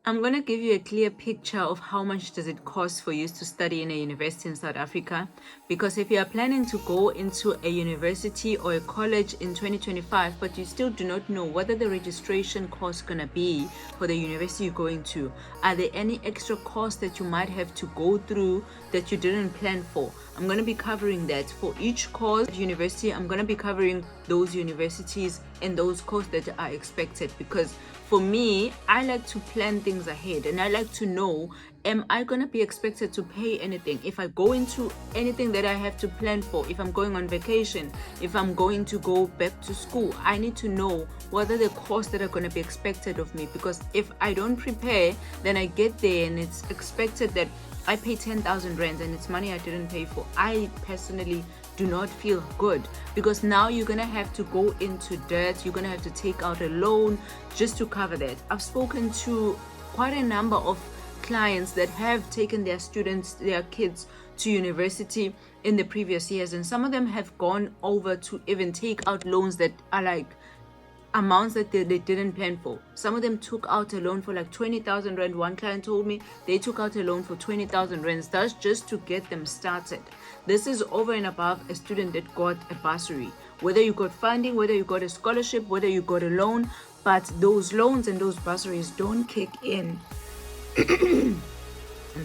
I'm going to give you a clear picture of how much does it cost for you to study in a university in South Africa. Because if you are planning to go into a university or a college in 2025, but you still do not know whether the registration cost is going to be for the university you're going to, are there any extra costs that you might have to go through that you didn't plan for? I'm going to be covering that. For each course at university, I'm going to be covering those universities and those costs that are expected, because for me, I like to plan things ahead and I like to know, am I going to be expected to pay anything? If I go into anything that I have to plan for, if I'm going on vacation, if I'm going to go back to school, I need to know what are the costs that are going to be expected of me. Because if I don't prepare, then I get there and it's expected that I pay 10,000 rands and it's money I didn't pay for. I personally do not feel good, because now you're gonna have to go into debt. You're gonna have to take out a loan just to cover that. I've spoken to quite a number of clients that have taken their students, their kids to university in the previous years, and some of them have gone over to even take out loans that are like amounts that they didn't plan for. Some of them took out a loan for like 20,000 rand. One client told me they took out a loan for 20,000 rands. That's just to get them started. This is over and above a student that got a bursary. Whether you got funding, whether you got a scholarship, whether you got a loan, but those loans and those bursaries don't kick in. I'm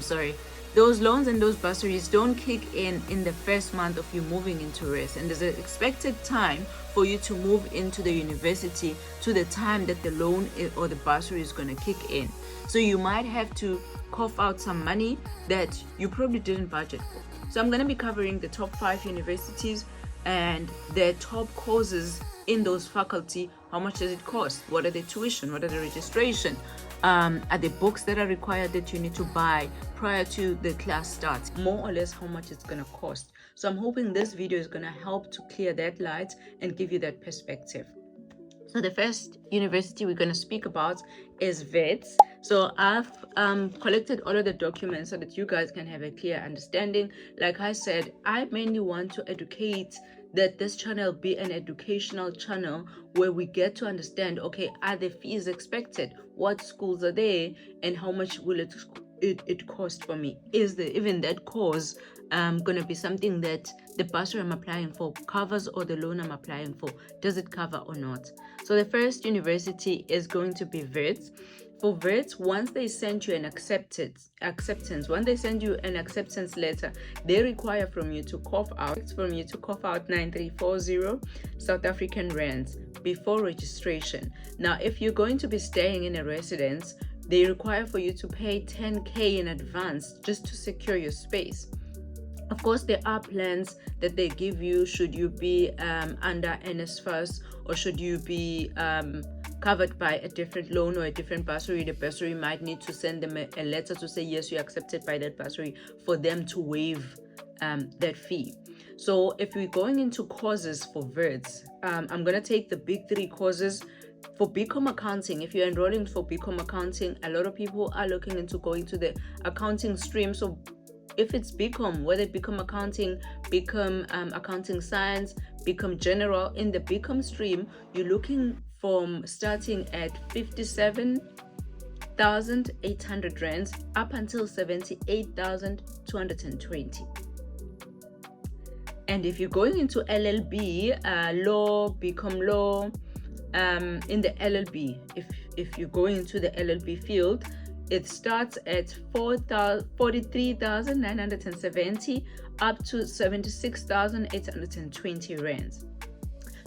sorry. Those loans and those bursaries don't kick in the first month of you moving into rest. And there's an expected time for you to move into the university to the time that the loan or the bursary is going to kick in. So you might have to cough out some money that you probably didn't budget for. So I'm going to be covering the top 5 universities and their top courses in those faculty. How much does it cost? What are the tuition? What are the registration? Are the books that are required that you need to buy prior to the class starts? More or less how much it's going to cost. So I'm hoping this video is going to help to clear that light and give you that perspective. So the first university we're going to speak about is Wits. So I've collected all of the documents so that you guys can have a clear understanding. Like I said, I mainly want to educate, that this channel be an educational channel where we get to understand, okay, are the fees expected? What schools are there? And how much will it cost for me? Is even that course going to be something that the bursary I'm applying for covers, or the loan I'm applying for, does it cover or not? So the first university is going to be Wits. For Wits, once they send you an acceptance, once they send you an acceptance letter, they require from you to cough out 9340 South African rands before registration. Now, if you're going to be staying in a residence, they require for you to pay 10K in advance just to secure your space. Of course, there are plans that they give you should you be under NSFAS, or should you be covered by a different loan or a different bursary. The bursary might need to send them a letter to say, yes, you're accepted by that bursary, for them to waive that fee. So if we're going into courses for Wits, I'm going to take the big 3 courses. For BCom accounting, if you're enrolling for BCom accounting, a lot of people are looking into going to the accounting stream. So if it's BCom, whether BCom accounting, BCom accounting science, BCom general, in the BCom stream, you're looking from starting at 57,800 rands up until 78,220. And if you're going into LLB, law, BCom law, in the LLB, if you're going into the LLB field, it starts at 43,970 up to 76,820 rands.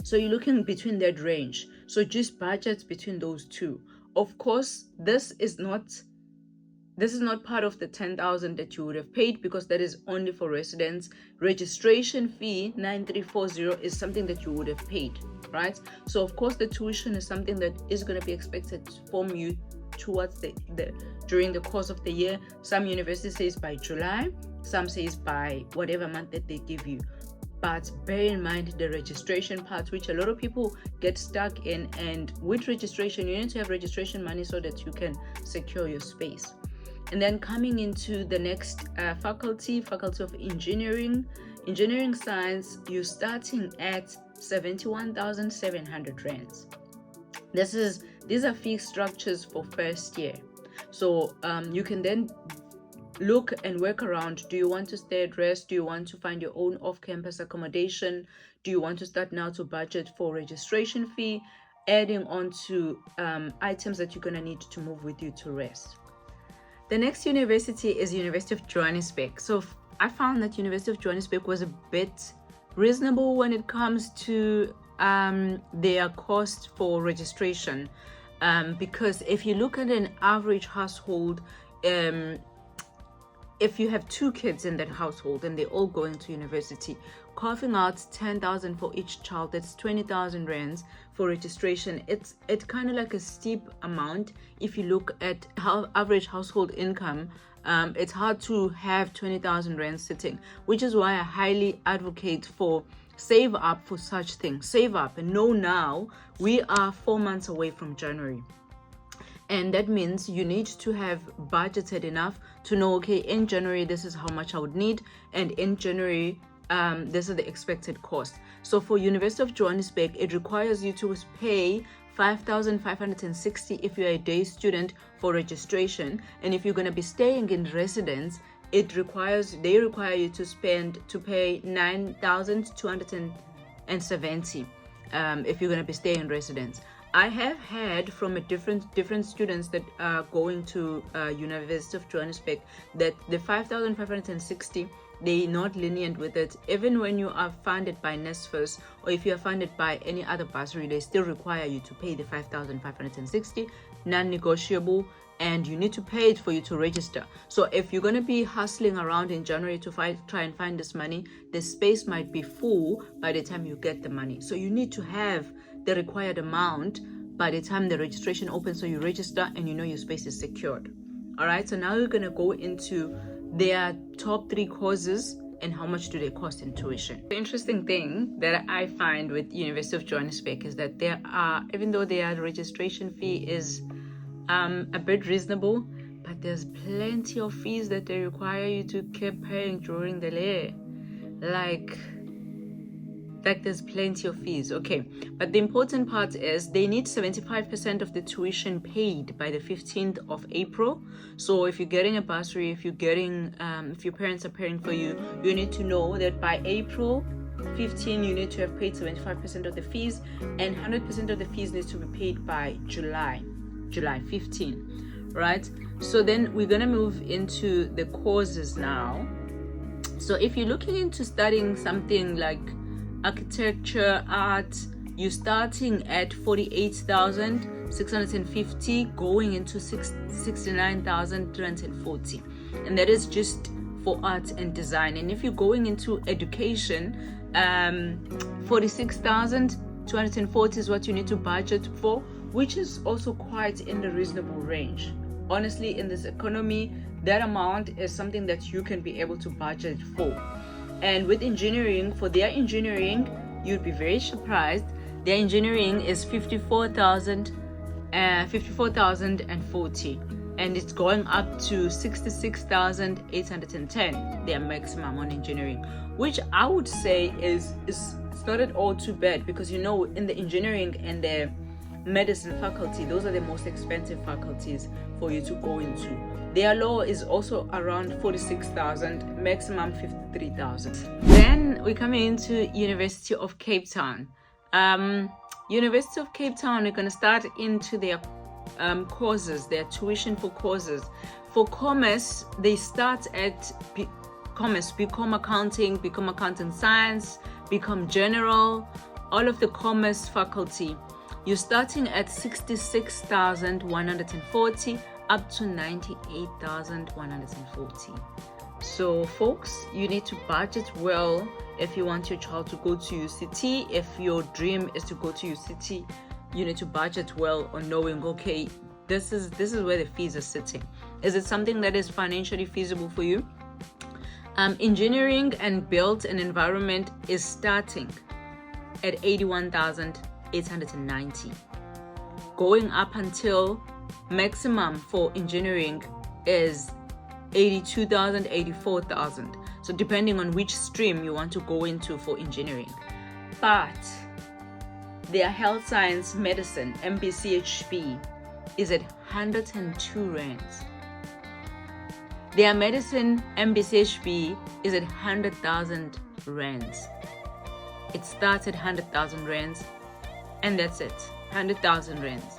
So you're looking between that range. So just budgets between those two. Of course, this is not part of the 10,000 that you would have paid, because that is only for residents. Registration fee 9340 is something that you would have paid, right? So of course the tuition is something that is going to be expected from you towards during the course of the year. Some universities says by July, some says by whatever month that they give you. But bear in mind the registration part, which a lot of people get stuck in. And with registration, you need to have registration money so that you can secure your space. And then coming into the next faculty of engineering science, you're starting at 71,700 rands. These are fee structures for first year. So you can then look and work around. Do you want to stay at rest? Do you want to find your own off-campus accommodation? Do you want to start now to budget for registration fee, adding on to items that you're going to need to move with you to rest? The next university is University of Johannesburg. So I found that University of Johannesburg was a bit reasonable when it comes to their cost for registration, because if you look at an average household, if you have 2 kids in that household and they're all going to university, carving out 10,000 for each child, that's 20,000 rands for registration. It's kind of like a steep amount. If you look at how average household income, it's hard to have 20,000 rands sitting, which is why I highly advocate for save up for such things. Save up and know now we are 4 months away from January. And that means you need to have budgeted enough to know, okay, in January, this is how much I would need. And in January, this is the expected cost. So for University of Johannesburg, it requires you to pay 5,560 if you're a day student for registration. And if you're going to be staying in residence, they require you to pay 9,270 if you're going to be staying in residence. I have heard from different students that are going to University of Johannesburg that the 5,560, they're not lenient with it. Even when you are funded by NSFAS or if you are funded by any other bursary, they still require you to pay the 5,560, non-negotiable, and you need to pay it for you to register. So if you're going to be hustling around in January to try and find this money, the space might be full by the time you get the money. So you need to have the required amount by the time the registration opens, so you register and you know your space is secured. All right, so now we're going to go into their top 3 courses and how much do they cost in tuition. The interesting thing that I find with University of Johannesburg is that there are, even though their registration fee is a bit reasonable, but there's plenty of fees that they require you to keep paying during the year. Like there's plenty of fees. Okay, but the important part is they need 75% of the tuition paid by the 15th of April. So if you're getting a bursary, if your parents are paying for you, you need to know that by April 15 you need to have paid 75% of the fees, and 100% of the fees needs to be paid by July 15, right? So then we're gonna move into the courses now. So if you're looking into studying something like architecture, art, you're starting at 48,650 going into 69,340, and that is just for art and design. And if you're going into education, 46,240 is what you need to budget for, which is also quite in the reasonable range. Honestly, in this economy, that amount is something that you can be able to budget for. And with engineering, for their engineering, you'd be very surprised. Their engineering is 54,040, and it's going up to 66,810. Their maximum on engineering, which I would say is not at all too bad, because in the engineering and the medicine faculty, those are the most expensive faculties for you to go into. Their law is also around 46,000, maximum 53,000. Then we come into University of Cape Town. University of Cape Town, we're going to start into their courses, their tuition for courses. For commerce, they start at commerce, become accounting science, become general, all of the commerce faculty. You're starting at 66,140 up to 98,140. So folks, you need to budget well if you want your child to go to UCT. If your dream is to go to UCT, you need to budget well on knowing, okay, this is where the fees are sitting. Is it something that is financially feasible for you? Engineering and built and environment is starting at 81,890, going up until maximum for engineering is 82,000, 84,000. So depending on which stream you want to go into for engineering. But their health science medicine, MBCHB, is at 102 rands. Their medicine MBCHB is at 100,000 rands. It starts at 100,000 rands, and that's it. 100,000 rands.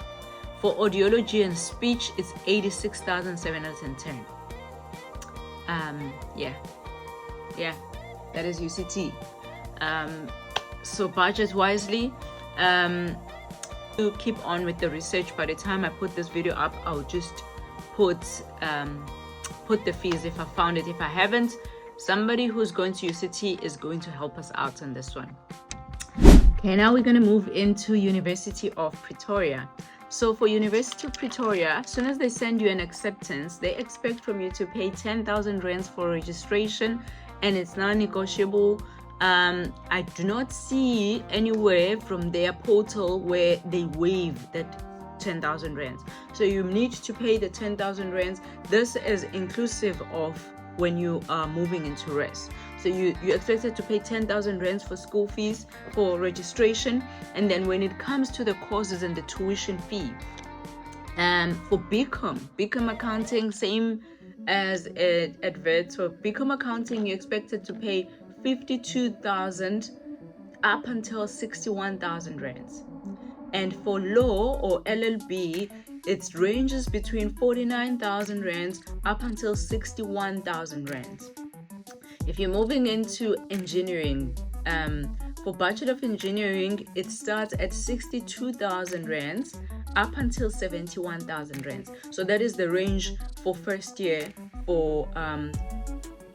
For audiology and speech, it's 86,710. Yeah, that is UCT. So budget wisely. To keep on with the research. By the time I put this video up, I'll just put the fees if I found it. If I haven't, somebody who's going to UCT is going to help us out on this one. Okay, now we're going to move into University of Pretoria. So for University of Pretoria, as soon as they send you an acceptance, they expect from you to pay 10,000 rands for registration, and it's non-negotiable. I do not see anywhere from their portal where they waive that 10,000 rands. So you need to pay the 10,000 rands. This is inclusive of when you are moving into res. So you're expected to pay 10,000 rands for school fees, for registration, and then when it comes to the courses and the tuition fee, for BCom accounting, same as at Wits. For BCom accounting, you're expected to pay 52,000 up until 61,000 rands. And for law or LLB, it ranges between 49,000 rands up until 61,000 rands. If you're moving into engineering, for Bachelor of Engineering, it starts at 62,000 rands up until 71,000 rands. So that is the range for first year for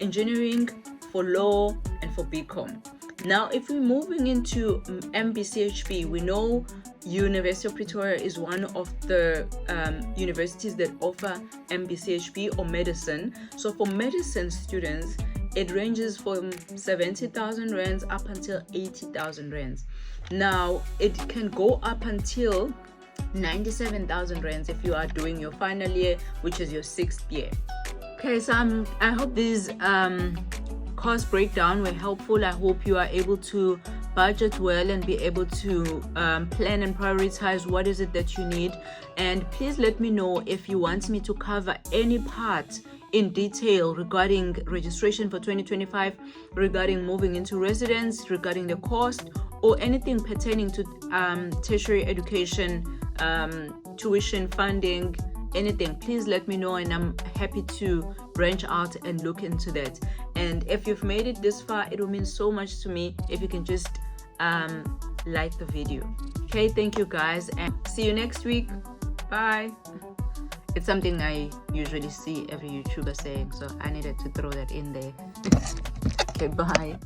engineering, for law, and for BCom. Now, if we're moving into MBCHB, we know University of Pretoria is one of the universities that offer MBCHB or medicine. So for medicine students, it ranges from 70,000 rands up until 80,000 rands. Now, it can go up until 97,000 rands if you are doing your final year, which is your 6th year. Okay, so I hope these cost breakdown were helpful. I hope you are able to budget well and be able to plan and prioritize what is it that you need. And please let me know if you want me to cover any part in detail regarding registration for 2025, regarding moving into residence, regarding the cost, or anything pertaining to tertiary education, tuition funding, anything. Please let me know, and I'm happy to branch out and look into that. And if you've made it this far, it will mean so much to me if you can just like the video. Okay, thank you guys, and see you next week. Bye. It's something I usually see every YouTuber saying, so I needed to throw that in there. Okay, bye.